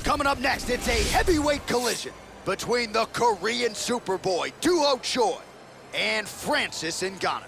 Coming up next, it's a heavyweight collision between the Korean Superboy, Doo-Ho Choi, and Francis Ngannou.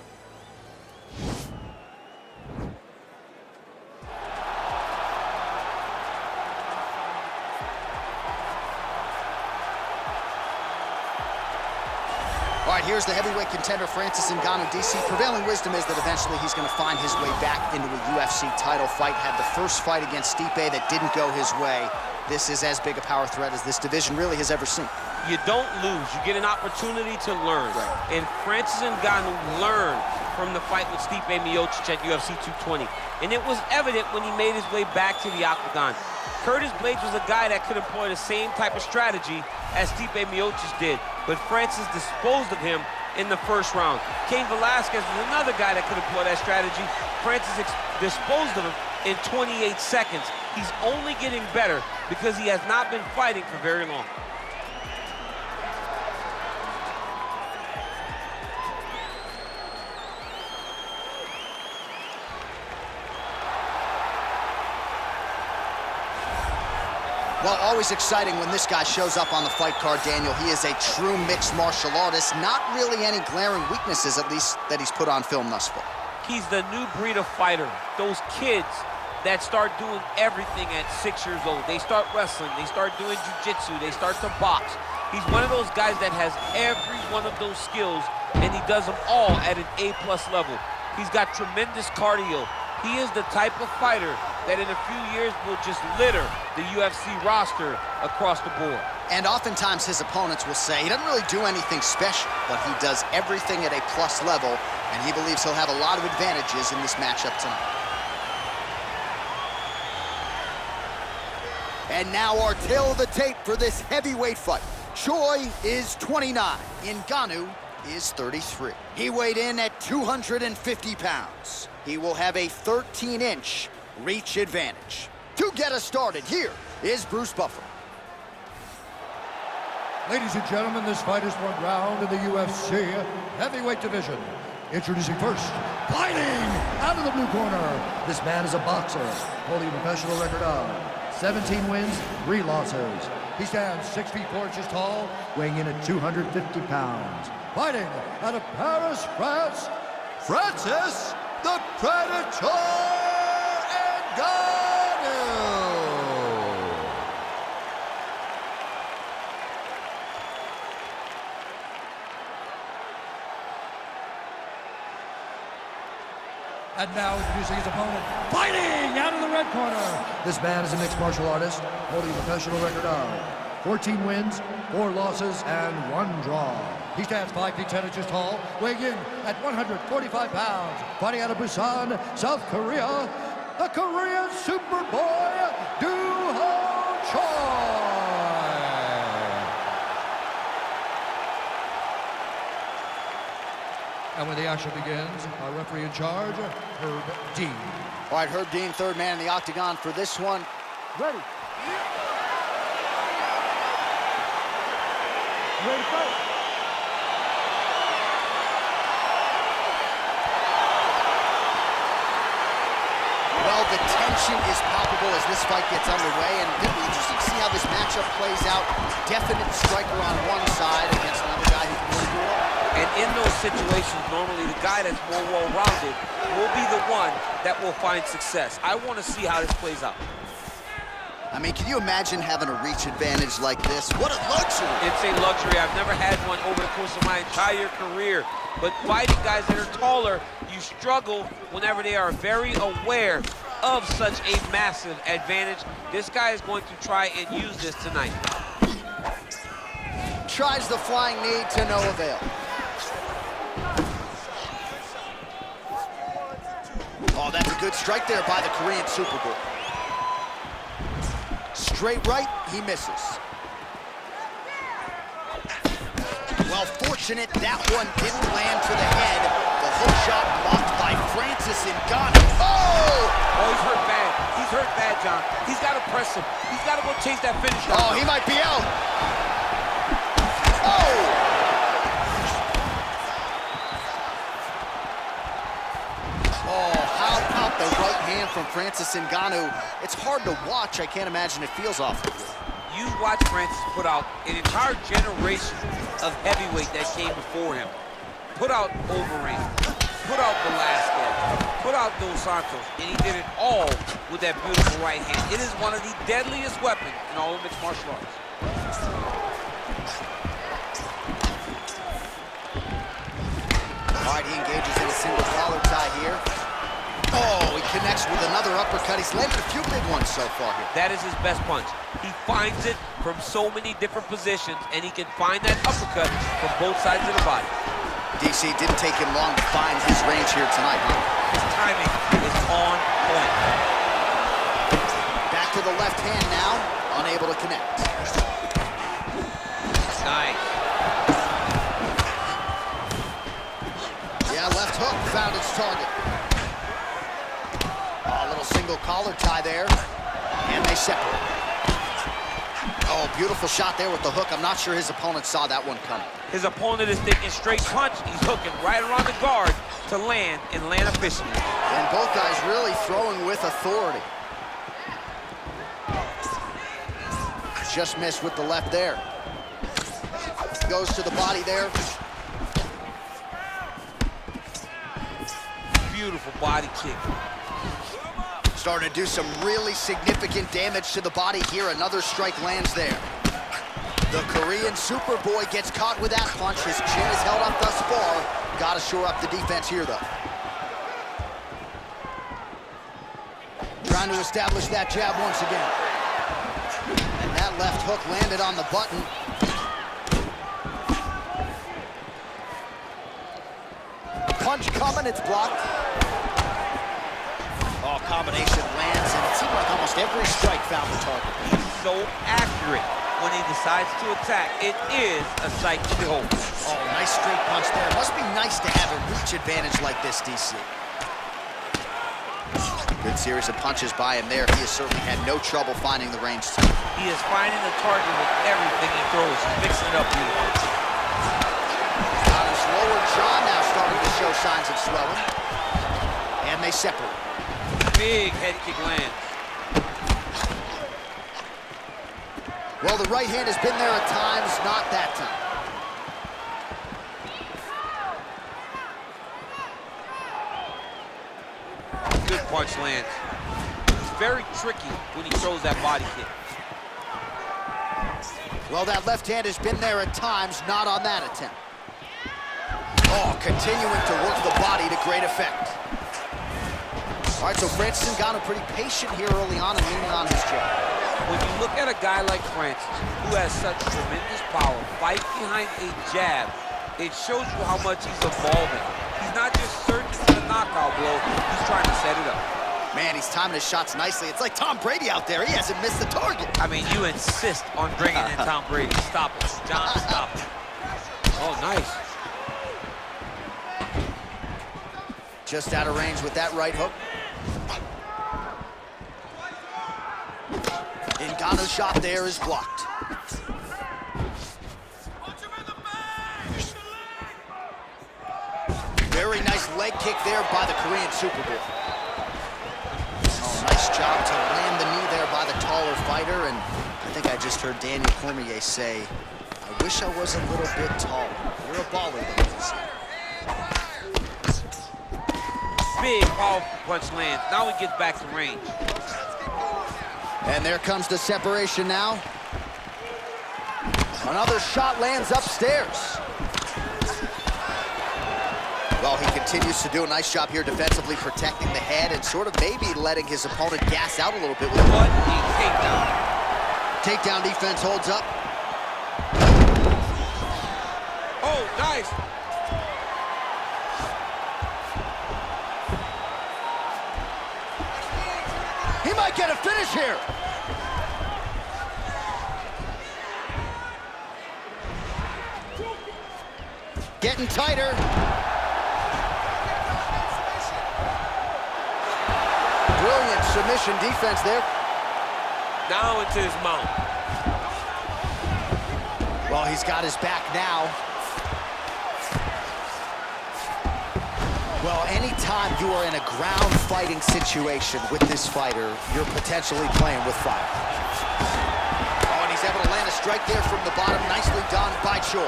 All right, here's the heavyweight contender, Francis Ngannou. DC, prevailing wisdom is that eventually he's going to find his way back into a UFC title fight. Had the first fight against Stipe that didn't go his way. This is as big a power threat as this division really has ever seen. You don't lose. You get an opportunity to learn. Right. And Francis Ngannou learned from the fight with Stipe Miocic at UFC 220. And it was evident when he made his way back to the octagon. Curtis Blaydes was a guy that could employ the same type of strategy as Stipe Miocic did, but Francis disposed of him in the first round. Cain Velasquez was another guy that could employ that strategy. Francis disposed of him in 28 seconds. He's only getting better because he has not been fighting for very long. Well, always exciting when this guy shows up on the fight card, Daniel. He is a true mixed martial artist. Not really any glaring weaknesses, at least, that he's put on film thus far. He's the new breed of fighter. Those kids that start doing everything at 6 years old. They start wrestling, they start doing jiu-jitsu, they start to box. He's one of those guys that has every one of those skills, and he does them all at an A+ level. He's got tremendous cardio. He is the type of fighter that in a few years will just litter the UFC roster across the board. And oftentimes his opponents will say he doesn't really do anything special, but he does everything at a plus level, and he believes he'll have a lot of advantages in this matchup tonight. And now our tail of the tape for this heavyweight fight. Choi is 29, Ngannou is 33. He weighed in at 250 pounds. He will have a 13-inch reach advantage. To get us started, here is Bruce Buffer. Ladies and gentlemen, this fight is one round in the UFC heavyweight division. Introducing first, fighting out of the blue corner. This man is a boxer, holding a professional record of 17 wins, 3 losses. He stands 6 feet 4 inches tall, weighing in at 250 pounds. Fighting out of Paris, France, Francis the Predator Ngannou. And now introducing his opponent, fighting out of the red corner. This man is a mixed martial artist, holding a professional record of 14 wins, 4 losses, and 1 draw. He stands 5 feet 10 inches tall, weighing in at 145 pounds. Fighting out of Busan, South Korea, the Korean Superboy, Doo-Ho Choi. And when the action begins, our referee in charge, Herb Dean. All right, Herb Dean, third man in the octagon for this one. Ready. Ready to fight. Well, the tension is palpable as this fight gets underway, and it'll be interesting to see how this matchup plays out. Definite striker on one side against another guy who can really do it all. And in those situations, normally the guy that's more well-rounded will be the one that will find success. I want to see how this plays out. I mean, can you imagine having a reach advantage like this? What a luxury! It's a luxury. I've never had one over the course of my entire career. But fighting guys that are taller, you struggle whenever they are very aware of such a massive advantage. This guy is going to try and use this tonight. Tries the flying knee to no avail. Oh, that's a good strike there by the Korean Superboy. Straight right, he misses. Well, fortunate that one didn't land to the head. The hook shot blocked by Francis Ngannou. Oh! Oh, he's hurt bad. He's hurt bad, John. He's got to press him. He's got to go chase that finish. Oh, he might be out. Oh! The right hand from Francis Ngannou. It's hard to watch. I can't imagine it feels awful good. You watch Francis put out an entire generation of heavyweight that came before him. Put out Overeem, put out Velasquez, put out Dos Santos, and he did it all with that beautiful right hand. It is one of the deadliest weapons in all of mixed martial arts. All right, he engages in a single collar tie here. Oh, he connects with another uppercut. He's landed a few big ones so far here. That is his best punch. He finds it from so many different positions, and he can find that uppercut from both sides of the body. DC, didn't take him long to find his range here tonight, huh? His timing is on point. Back to the left hand now, unable to connect. Nice. Yeah, left hook found its target. Oh, a little single collar tie there, and they separate. Oh, beautiful shot there with the hook. I'm not sure his opponent saw that one coming. His opponent is thinking straight punch. He's hooking right around the guard to land and land efficiently. And both guys really throwing with authority. Just missed with the left there. Goes to the body there. Beautiful body kick. Starting to do some really significant damage to the body here. Another strike lands there. The Korean Superboy gets caught with that punch. His chin is held up thus far. Got to shore up the defense here, though. Trying to establish that jab once again. And that left hook landed on the button. Punch coming, it's blocked. Oh, combination lands, and it seemed like almost every strike found the target. He's so accurate when he decides to attack. It is a sight to behold. Oh, nice straight punch there. Must be nice to have a reach advantage like this, DC. Good series of punches by him there. He has certainly had no trouble finding the range. He is finding the target with everything he throws. He's mixing it up beautifully. On his lower jaw now starting to show signs of swelling. And they separate. Big head kick lands. Well, the right hand has been there at times, not that time. Good punch lands. It's very tricky when he throws that body kick. Well, that left hand has been there at times, not on that attempt. Oh, continuing to work the body to great effect. All right, so Francis Ngannou pretty patient here early on and leaning on his jab. When you look at a guy like Francis, who has such tremendous power, fight behind a jab, it shows you how much he's evolving. He's not just searching for the knockout blow, he's trying to set it up. Man, he's timing his shots nicely. It's like Tom Brady out there. He hasn't missed the target. I mean, you insist on bringing in Tom Brady. Stop it. John, stop it. Oh, nice. Just out of range with that right hook. Ngannou's shot there is blocked. Very nice leg kick there by the Korean Superboy. Oh, nice job to land the knee there by the taller fighter, and I think I just heard Daniel Cormier say, I wish I was a little bit taller. You're a baller, though. Big, powerful punch lands. Now he gets back to range. And there comes the separation now. Another shot lands upstairs. Well, he continues to do a nice job here defensively protecting the head and sort of maybe letting his opponent gas out a little bit with What a takedown. takedown defense holds up. Oh, nice. He might get a finish here. Getting tighter. Brilliant submission defense there. Now into his mount. Well, he's got his back now. Well, anytime you are in a ground fighting situation with this fighter, you're potentially playing with fire. Oh, and he's land a strike there from the bottom. Nicely done by Choi.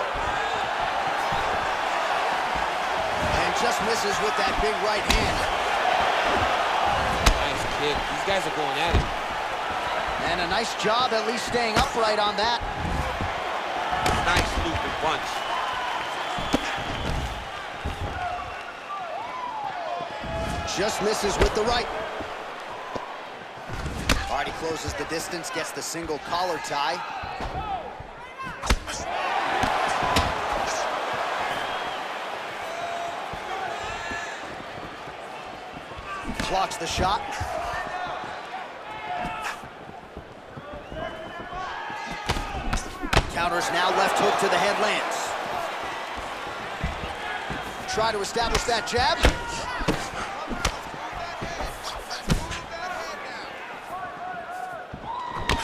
And just misses with that big right hand. Nice kick. These guys are going at it. And a nice job at least staying upright on that. Nice looping punch. Just misses with the right. Already closes the distance, gets the single collar tie. Blocks the shot. Counters now, left hook to the head lands. Try to establish that jab.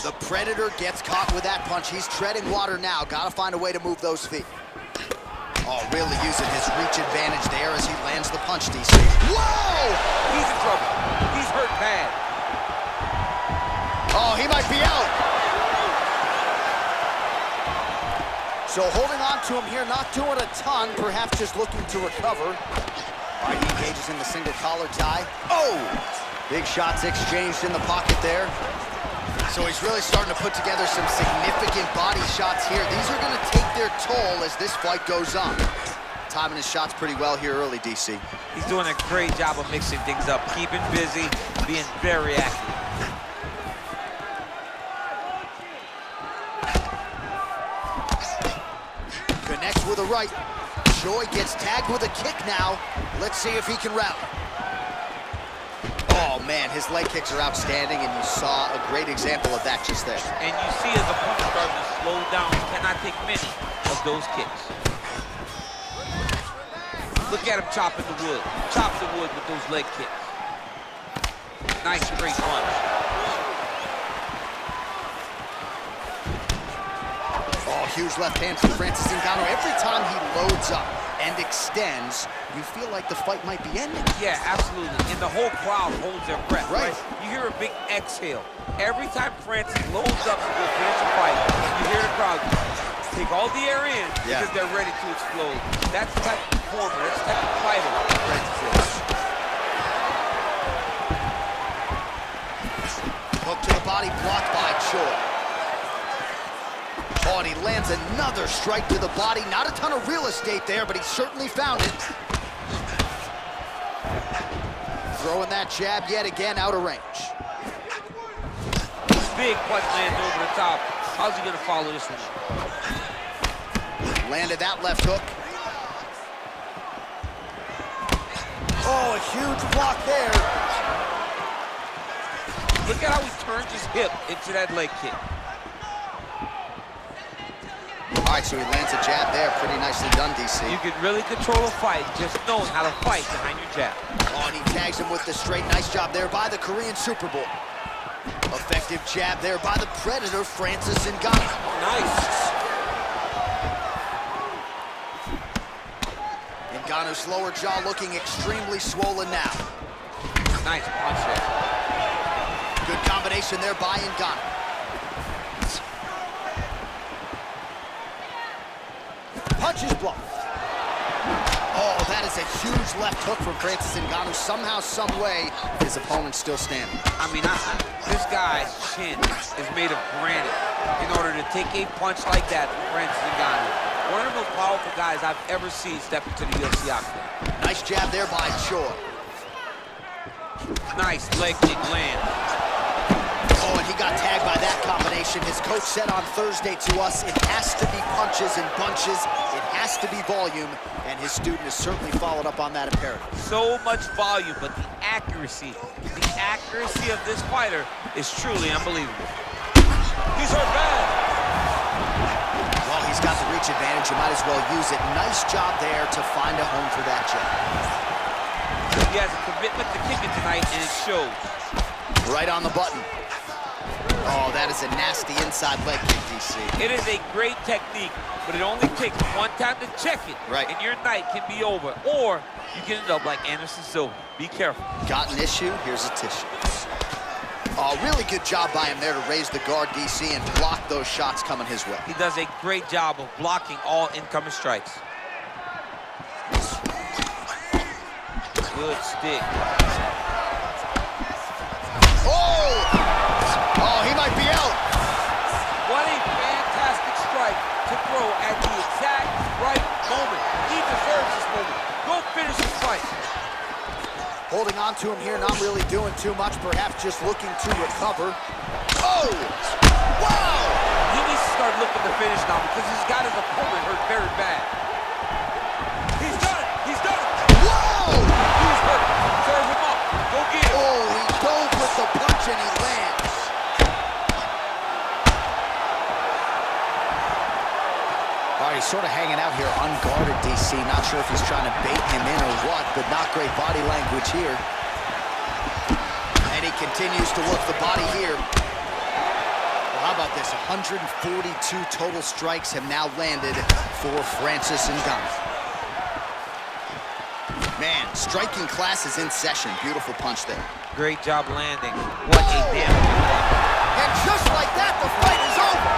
The Predator gets caught with that punch. He's treading water now. Gotta find a way to move those feet. Oh, really using his reach advantage there as he lands the punch, DC. Whoa! He's in trouble. He's hurt bad. Oh, he might be out. So holding on to him here, not doing a ton, perhaps just looking to recover. All right, he engages in the single collar tie. Oh! Big shots exchanged in the pocket there. So he's really starting to put together some significant body shots here. These are going to take their toll as this fight goes on. Timing his shots pretty well here early, DC. He's doing a great job of mixing things up, keeping busy, being very active. Connects with a right. Choi gets tagged with a kick now. Let's see if he can rally. Oh, man, his leg kicks are outstanding, and you saw a great example of that just there. And you see as the punch starts to slow down, he cannot take many of those kicks. Look at him chopping the wood. Chop the wood with those leg kicks. Nice straight punch. Oh, huge left hand from Francis Ngannou. Every time he loads up and extends, you feel like the fight might be ending. Yeah, absolutely. And the whole crowd holds their breath, right? You hear a big exhale. Every time Francis loads up to go finish a fight, you hear the crowd take all the air in because they're ready to explode. That's the type of performer, that's the type of fighter Francis is. Hook to the body, blocked by Choi. Oh, and he lands another strike to the body. Not a ton of real estate there, but he certainly found it. Throwing that jab yet again out of range. Big punch lands over the top. How's he gonna follow this one? Landed that left hook. Oh, a huge block there. Look at how he turns his hip into that leg kick. All right, so he lands a jab there. Pretty nicely done, DC. You can really control a fight just knowing how to fight behind your jab. Oh, and he tags him with the straight. Nice job there by the Korean Super Bowl. Effective jab there by the Predator, Francis Ngannou. Nice. Ngannou's lower jaw looking extremely swollen now. Nice punch there. Good combination there by Ngannou. Punches blocked. Oh, that is a huge left hook from Francis Ngannou. Somehow, some way, his opponent's still standing. I mean, this guy's chin is made of granite in order to take a punch like that from Francis Ngannou. One of the most powerful guys I've ever seen step into the UFC octagon. Nice jab there by Choi. Nice leg kick land. Oh, and he got tagged by that combination. His coach said on Thursday to us, it has to be punches and bunches. It has to be volume, and his student has certainly followed up on that imperative. So much volume, but the accuracy of this fighter is truly unbelievable. He's hurt bad. Well, he's got the reach advantage. You might as well use it. Nice job there to find a home for that jab. He has a commitment to kicking tonight, and it shows. Right on the button. Oh, that is a nasty inside leg kick, DC. It is a great technique, but it only takes one time to check it, right, and your night can be over. Or you can end up like Anderson Silva. Be careful. Got an issue? Here's a tissue. Oh, really good job by him there to raise the guard, DC, and block those shots coming his way. He does a great job of blocking all incoming strikes. Good stick. Oh, he might be out. What a fantastic strike to throw at the exact right moment. He deserves this moment. Go finish the fight. Holding on to him here, not really doing too much, perhaps just looking to recover. Oh! Wow! He needs to start looking to finish now because he's got his opponent hurt very bad. He's done it! He's done it! Whoa! He's hurt. Serve him up. Go get him. Oh, he dove with the punch and he lands. All right, he's sort of hanging out here unguarded, DC. Not sure if he's trying to bait him in or what, but not great body language here. And he continues to work the body here. Well, how about this? 142 total strikes have now landed for Francis Ngannou. Man, striking class is in session. Beautiful punch there. Great job landing. What a damn good. And just like that, the fight is over.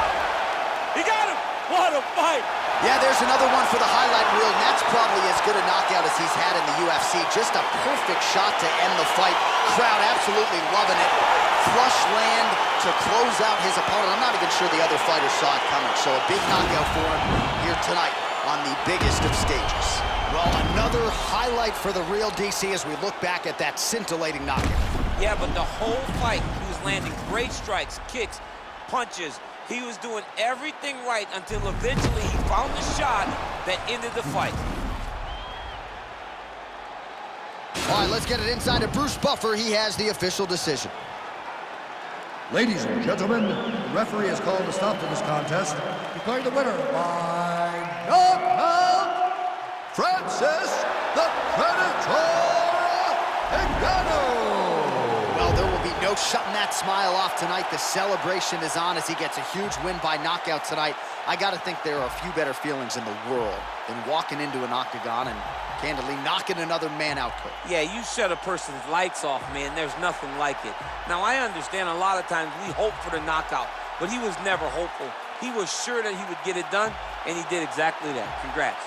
He got him! What a fight! Yeah, there's another one for the highlight reel, and that's probably as good a knockout as he's had in the UFC. Just a perfect shot to end the fight. Crowd absolutely loving it. Flush land to close out his opponent. I'm not even sure the other fighter saw it coming, so a big knockout for him here tonight on the biggest of stages. Well, another highlight for the real DC as we look back at that scintillating knockout. Yeah, but the whole fight, he was landing great strikes, kicks, punches. He was doing everything right until eventually he found the shot that ended the fight. All right, let's get it inside to Bruce Buffer. He has the official decision. Ladies and gentlemen, the referee has called a stop to this contest, declaring the winner by knockout, Francis the Predator Ngannou. Well, there will be no shutting that smile off tonight. The celebration is on as he gets a huge win by knockout tonight. I got to think there are a few better feelings in the world than walking into an octagon and candidly knocking another man out cold. Yeah, you shut a person's lights off, man. There's nothing like it. Now, I understand a lot of times we hope for the knockout, but he was never hopeful. He was sure that he would get it done, and he did exactly that. Congrats.